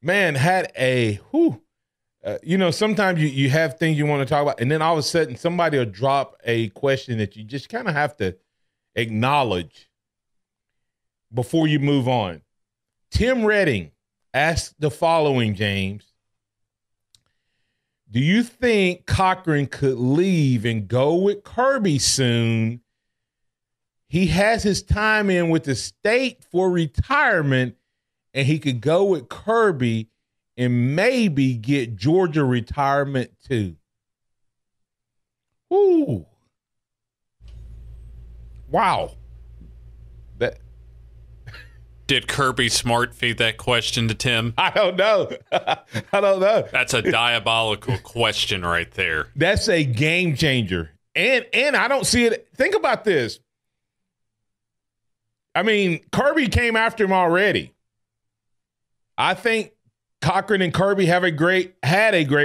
man, had a sometimes you have things you want to talk about, and then all of a sudden somebody will drop a question that you just kind of have to acknowledge before you move on. Tim Redding asked the following, James. Do you think Cochran could leave and go with Kirby soon? He has his time in with the state for retirement, and he could go with Kirby and maybe get Georgia retirement too. Ooh. Wow. Did Kirby Smart feed that question to Tim? I don't know. That's a diabolical question right there. That's a game changer. And I don't see it. Think about this. I mean, Kirby came after him already. I think Cochran and Kirby had a great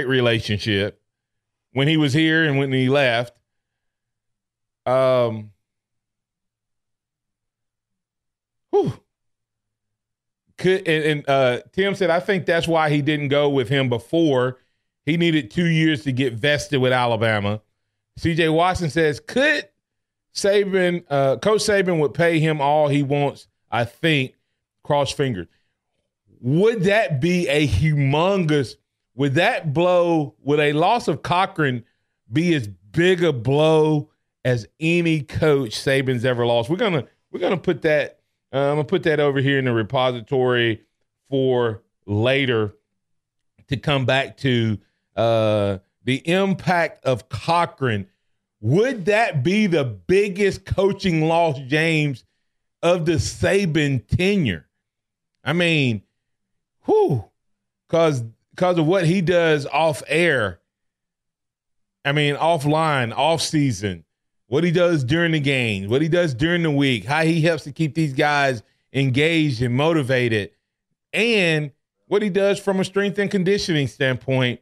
relationship when he was here and when he left. Tim said, I think that's why he didn't go with him before. He needed 2 years to get vested with Alabama. CJ Watson says, could Saban, Coach Saban would pay him all he wants, I think, cross fingers. Would that be a humongous – would a loss of Cochran be as big a blow as any coach Saban's ever lost? We're gonna put that I'm going to put that over here in the repository for later to come back to the impact of Cochran. Would that be the biggest coaching loss, James, of the Saban tenure? I mean, because of what he does off air. I mean, offline, off season, what he does during the game, what he does during the week, how he helps to keep these guys engaged and motivated, and what he does from a strength and conditioning standpoint.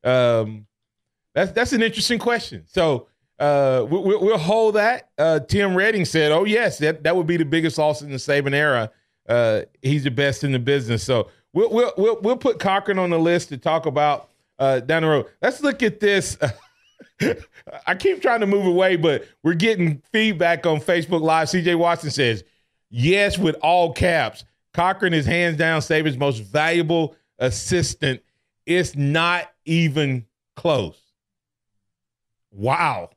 That's an interesting question. So we'll hold that. Tim Redding said, "Oh yes, that would be the biggest loss in the Saban era. He's the best in the business." So we'll put Cochran on the list to talk about down the road. Let's look at this. I keep trying to move away, but we're getting feedback on Facebook Live. CJ Watson says, yes, with all caps. Cochran is hands down Saban's most valuable assistant. It's not even close. Wow.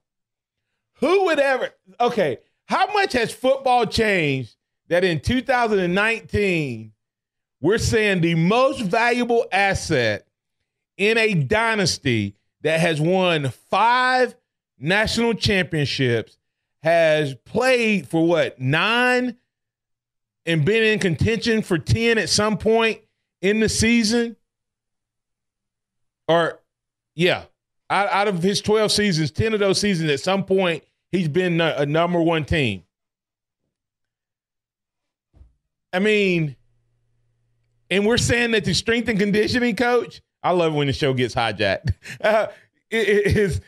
Who would ever – okay, how much has football changed that in 2019 we're saying the most valuable asset in a dynasty that has won 5 national championships, has played for 9, and been in contention for 10 at some point in the season? Or, yeah, out of his 12 seasons, 10 of those seasons at some point, he's been a number one team. I mean, and we're saying that the strength and conditioning coach, I love when the show gets hijacked. Because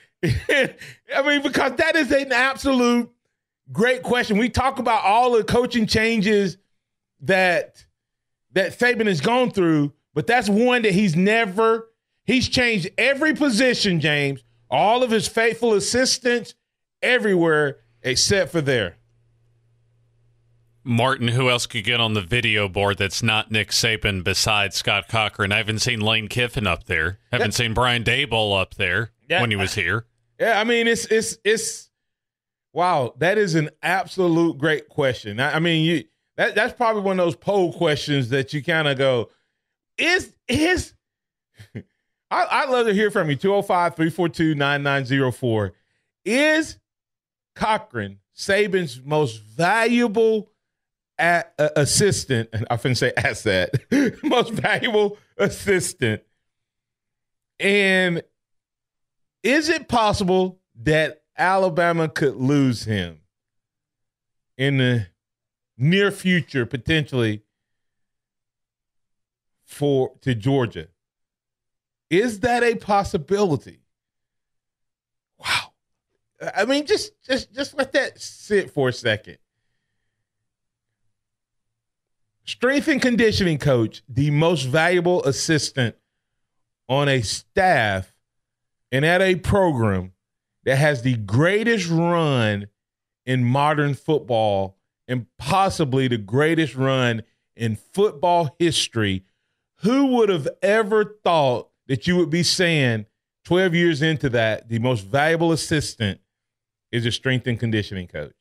that is an absolute great question. We talk about all the coaching changes that Saban has gone through, but that's one that he's changed every position, James, all of his faithful assistants everywhere except for there. Martin, who else could get on the video board that's not Nick Saban besides Scott Cochran? I haven't seen Lane Kiffin up there. Haven't seen Brian Daboll up there when he was here. Yeah, I mean, it's wow, that is an absolute great question. I mean, that's probably one of those poll questions that you kind of go, I'd love to hear from you, 205-342-9904. Is Cochran Saban's most valuable assistant, I finna say asset, most valuable assistant? And is it possible that Alabama could lose him in the near future, potentially, to Georgia? Is that a possibility? Wow. I mean, just let that sit for a second. Strength and conditioning coach, the most valuable assistant on a staff and at a program that has the greatest run in modern football and possibly the greatest run in football history. Who would have ever thought that you would be saying 12 years into that, the most valuable assistant is a strength and conditioning coach?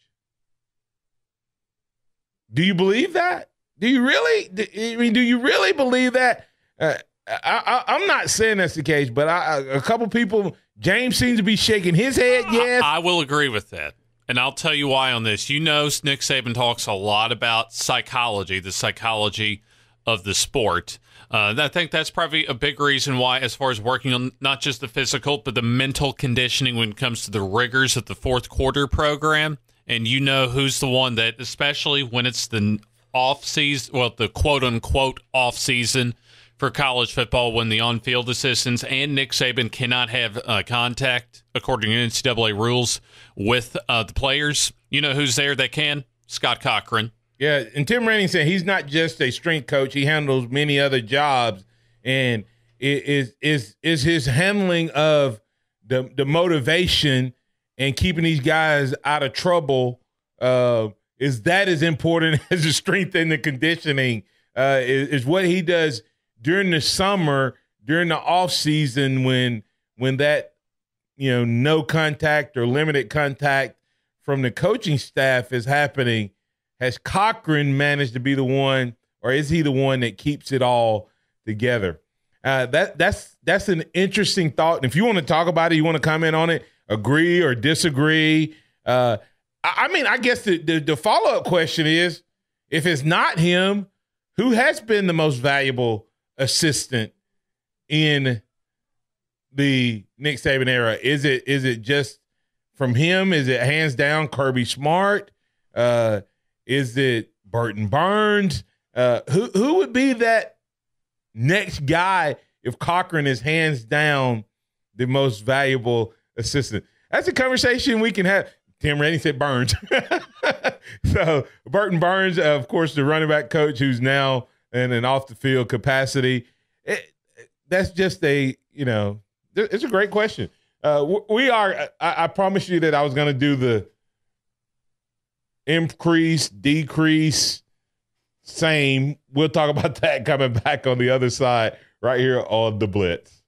Do you believe that? Do you really? Do you really believe that? I'm not saying that's the case, but a couple people, James seems to be shaking his head. Yes, I will agree with that. And I'll tell you why on this. You know, Nick Saban talks a lot about psychology, the psychology of the sport. I think that's probably a big reason why, as far as working on not just the physical, but the mental conditioning when it comes to the rigors of the fourth quarter program. And you know who's the one that, especially when it's the off season, well, the quote unquote off season for college football, when the on-field assistants and Nick Saban cannot have contact, according to NCAA rules, with the players. You know who's there that can? Scott Cochran. Yeah, and Tim Renning said he's not just a strength coach; he handles many other jobs. And is his handling of the motivation and keeping these guys out of trouble is that as important as the strength and the conditioning? Is what he does during the summer, during the off season, when that no contact or limited contact from the coaching staff is happening. Has Cochran managed to be the one, or is he the one that keeps it all together? That's an interesting thought. And if you want to talk about it, you want to comment on it, agree or disagree. I guess the follow-up question is, if it's not him, who has been the most valuable assistant in the Nick Saban era? Is it just from him? Is it hands down Kirby Smart? Is it Burton Burns? Who would be that next guy if Cochran is hands down the most valuable assistant? That's a conversation we can have. Tim Rennie said Burns. So Burton Burns, of course, the running back coach who's now in an off-the-field capacity. That's just it's a great question. I promise you that I was going to do the increase, decrease, same. We'll talk about that coming back on the other side right here on the Blitz.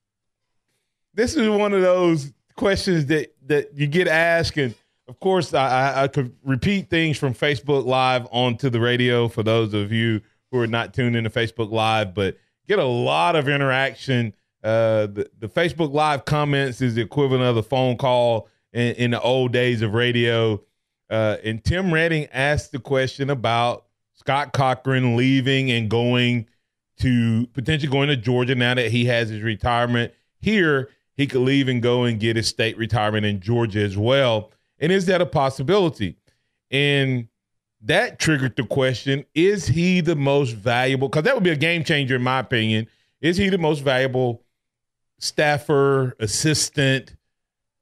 This is one of those questions that you get asked, and of course I could repeat things from Facebook Live onto the radio for those of you who are not tuned into Facebook Live, but get a lot of interaction. The Facebook Live comments is the equivalent of the phone call in the old days of radio. And Tim Redding asked the question about Scott Cochran leaving and potentially going to Georgia now that he has his retirement here. He could leave and go and get his state retirement in Georgia as well. And is that a possibility? And that triggered the question, is he the most valuable? Because that would be a game changer in my opinion. Is he the most valuable staffer, assistant,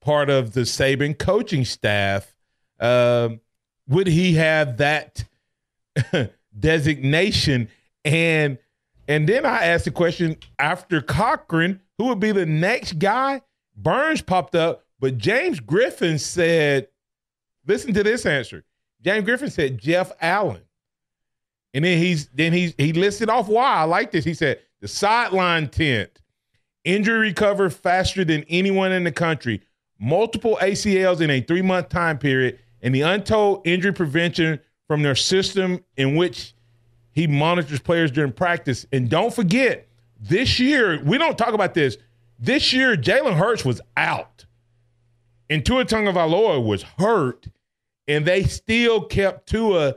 part of the Saban coaching staff? Would he have that designation? And then I asked the question, after Cochran, who would be the next guy? Burns popped up, but James Griffin said, listen to this answer. James Griffin said Jeff Allen. And then he listed off why. I like this. He said the sideline tent, injury recover faster than anyone in the country, multiple ACLs in a 3-month time period, and the untold injury prevention from their system in which he monitors players during practice. And don't forget, this year, we don't talk about this. This year, Jalen Hurts was out. And Tua Tagovailoa was hurt. And they still kept Tua,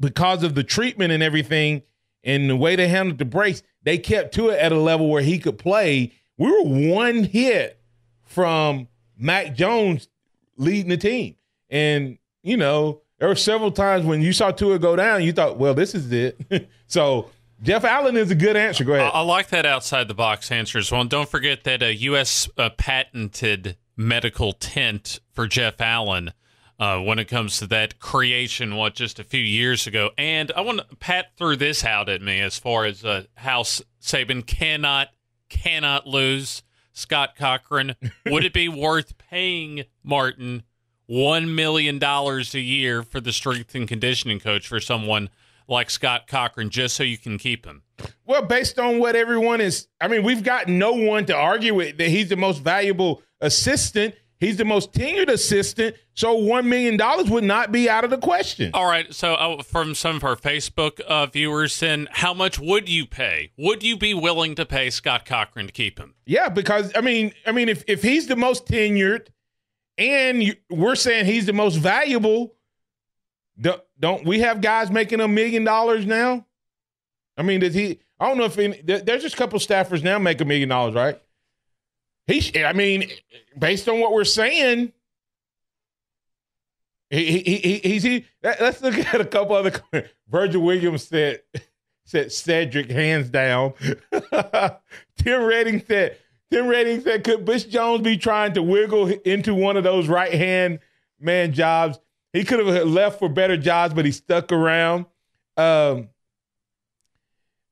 because of the treatment and everything and the way they handled the breaks, they kept Tua at a level where he could play. We were one hit from Mac Jones leading the team. And, there were several times when you saw Tua go down, you thought, well, this is it. So Jeff Allen is a good answer. Go ahead. I like that outside-the-box answer as well. And don't forget that a U.S. patented medical tent for Jeff Allen when it comes to that creation, just a few years ago. And I want to Pat threw this out at me as far as how Saban cannot lose Scott Cochran. Would it be worth paying Martin $1 million a year for the strength and conditioning coach for someone like Scott Cochran just so you can keep him? Well, based on what everyone is, we've got no one to argue with that he's the most valuable assistant. He's the most tenured assistant, so $1 million would not be out of the question. All right, so from some of our Facebook viewers, then how much would you pay? Would you be willing to pay Scott Cochran to keep him? Yeah, because, if he's the most tenured and we're saying he's the most valuable, don't we have guys making $1 million now? I don't know if there's just a couple staffers now make $1 million, right? Based on what we're saying, let's look at a couple other comments. Virgil Williams said Cedric hands down. Tim Redding said, could Bush Jones be trying to wiggle into one of those right-hand man jobs? He could have left for better jobs, but he stuck around.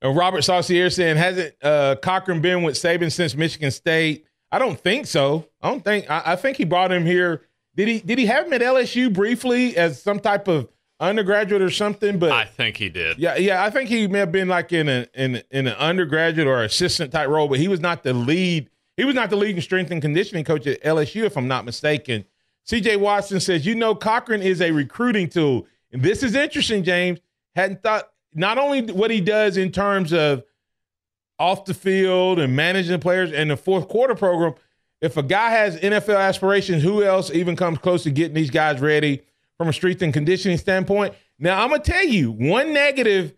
Robert Saucier saying, hasn't Cochran been with Saban since Michigan State? I don't think so. I think he brought him here. Did he have him at LSU briefly as some type of undergraduate or something? But I think he did. Yeah. I think he may have been like in an undergraduate or assistant type role, but he was not the lead. He was not the lead and strength and conditioning coach at LSU, if I'm not mistaken. CJ Watson says, Cochran is a recruiting tool. And this is interesting, James. Hadn't thought not only what he does in terms of off the field and managing players and the fourth quarter program. If a guy has NFL aspirations, who else even comes close to getting these guys ready from a strength and conditioning standpoint? Now, I'm going to tell you one negative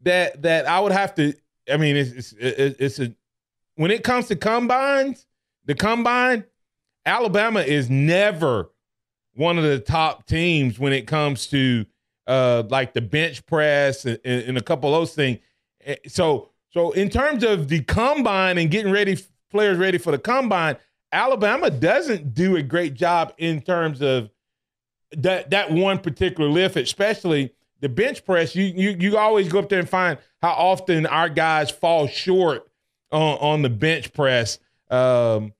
that I would have to, when it comes to combines, the combine, Alabama is never one of the top teams when it comes to like the bench press and a couple of those things. So in terms of the combine and getting players ready for the combine, Alabama doesn't do a great job in terms of that one particular lift, especially the bench press. You always go up there and find how often our guys fall short on the bench press. But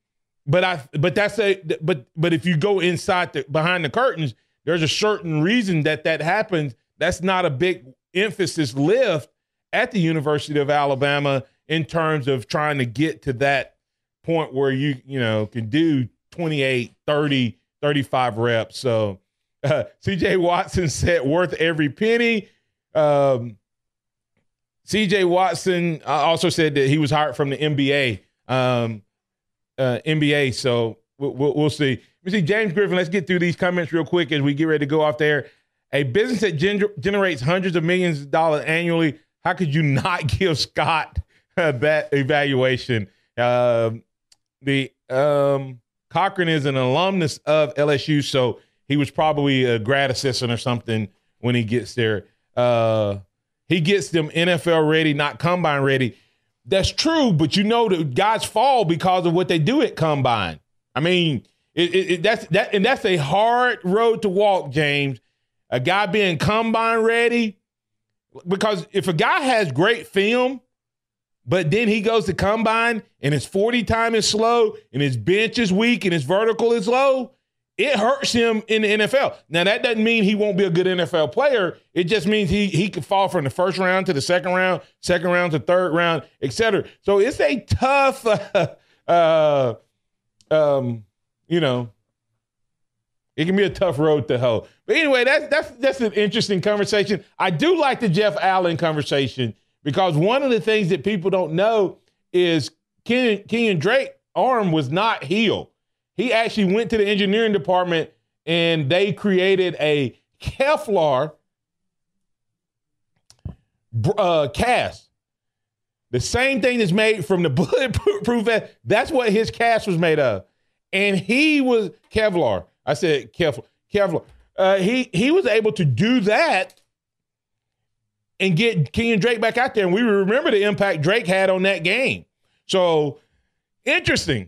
if you go inside behind the curtains, there's a certain reason that happens. That's not a big emphasis lift at the University of Alabama in terms of trying to get to that point where you can do 28, 30, 35 reps. So CJ Watson said worth every penny. CJ Watson also said that he was hired from the NBA. So we'll see. We see James Griffin. Let's get through these comments real quick as we get ready to go off there. A business that generates hundreds of millions of dollars annually. How could you not give Scott that evaluation? Cochran is an alumnus of LSU, so he was probably a grad assistant or something when he gets there. He gets them NFL ready, not combine ready. That's true, but the guys fall because of what they do at combine. That's a hard road to walk, James. A guy being combine ready, because if a guy has great film, but then he goes to combine and his 40 time is slow and his bench is weak and his vertical is low, it hurts him in the NFL. Now, that doesn't mean he won't be a good NFL player. It just means he could fall from the first round to the second round to third round, et cetera. So it's a tough, it can be a tough road to hoe. But anyway, that's an interesting conversation. I do like the Jeff Allen conversation because one of the things that people don't know is Kenyon Drake's arm was not healed. He actually went to the engineering department and they created a Kevlar cast. The same thing that's made from the bulletproof vest. That's what his cast was made of. And he was Kevlar. I said Kevlar. He was able to do that and get Kenyon Drake back out there. And we remember the impact Drake had on that game. So interesting.